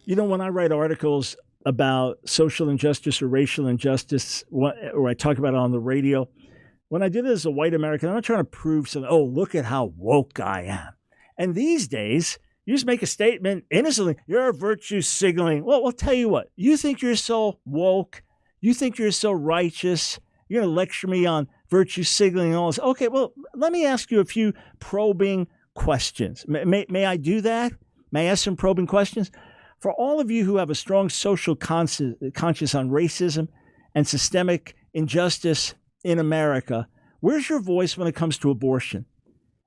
When I write articles about social injustice or racial injustice, or I talk about it on the radio, when I do this as a white American, I'm not trying to prove something. Oh, look at how woke I am. And these days, you just make a statement innocently. You're virtue signaling. Well, I'll tell you what. You think you're so woke. You think you're so righteous. You're going to lecture me on virtue signaling and all this. Okay, well, let me ask you a few probing questions. May I do that? May I ask some probing questions? For all of you who have a strong social conscience on racism and systemic injustice in America, where's your voice when it comes to abortion?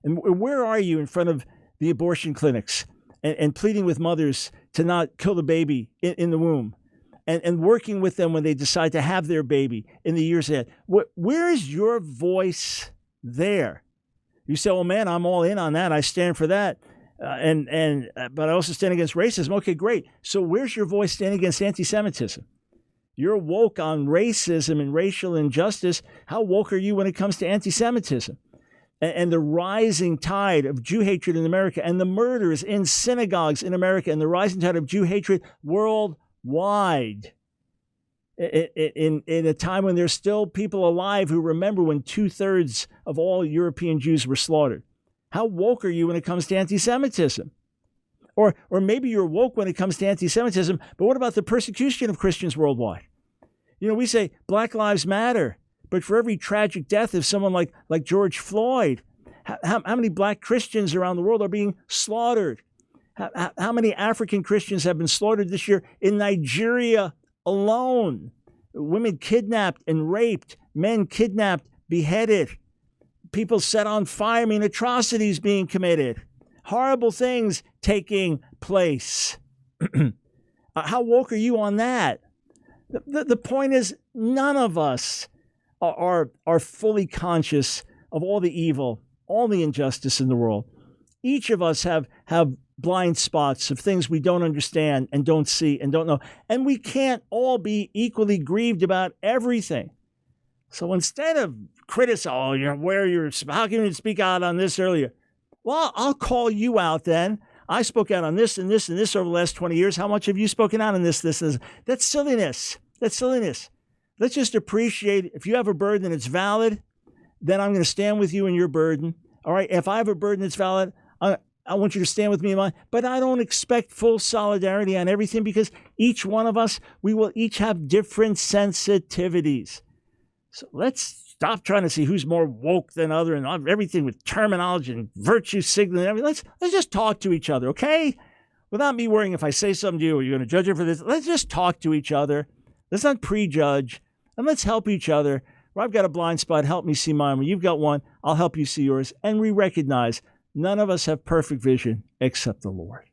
And where are you in front of the abortion clinics and pleading with mothers to not kill the baby in the womb and working with them when they decide to have their baby in the years ahead? Where is your voice there? You say, oh, man, I'm all in on that. I stand for that. But I also stand against racism. Okay, great. So where's your voice standing against anti-Semitism? You're woke on racism and racial injustice. How woke are you when it comes to anti-Semitism? And the rising tide of Jew hatred in America and the murders in synagogues in America and the rising tide of Jew hatred worldwide in a time when there's still people alive who remember when 2/3 of all European Jews were slaughtered. How woke are you when it comes to anti-Semitism? Or maybe you're woke when it comes to anti-Semitism, but what about the persecution of Christians worldwide? We say Black Lives Matter, but for every tragic death of someone like George Floyd, how many Black Christians around the world are being slaughtered? How many African Christians have been slaughtered this year in Nigeria alone? Women kidnapped and raped, men kidnapped, beheaded, people set on fire, atrocities being committed, horrible things taking place. How woke are you on that? The point is, none of us are fully conscious of all the evil, all the injustice in the world. Each of us have blind spots of things we don't understand and don't see and don't know. And we can't all be equally grieved about everything. So instead of criticizing, how can you speak out on this earlier? Well, I'll call you out then. I spoke out on this and this and this over the last 20 years. How much have you spoken out on this? That's silliness. That's silliness. Let's just appreciate if you have a burden and it's valid, then I'm going to stand with you in your burden. All right. If I have a burden that's valid, I want you to stand with me in mine. But I don't expect full solidarity on everything because each one of us, we will each have different sensitivities. So let's stop trying to see who's more woke than other and everything with terminology and virtue signaling. I mean, let's just talk to each other, okay? Without me worrying if I say something to you, are you going to judge it for this? Let's just talk to each other. Let's not prejudge. And let's help each other. Where I've got a blind spot, help me see mine. When you've got one, I'll help you see yours. And we recognize none of us have perfect vision except the Lord.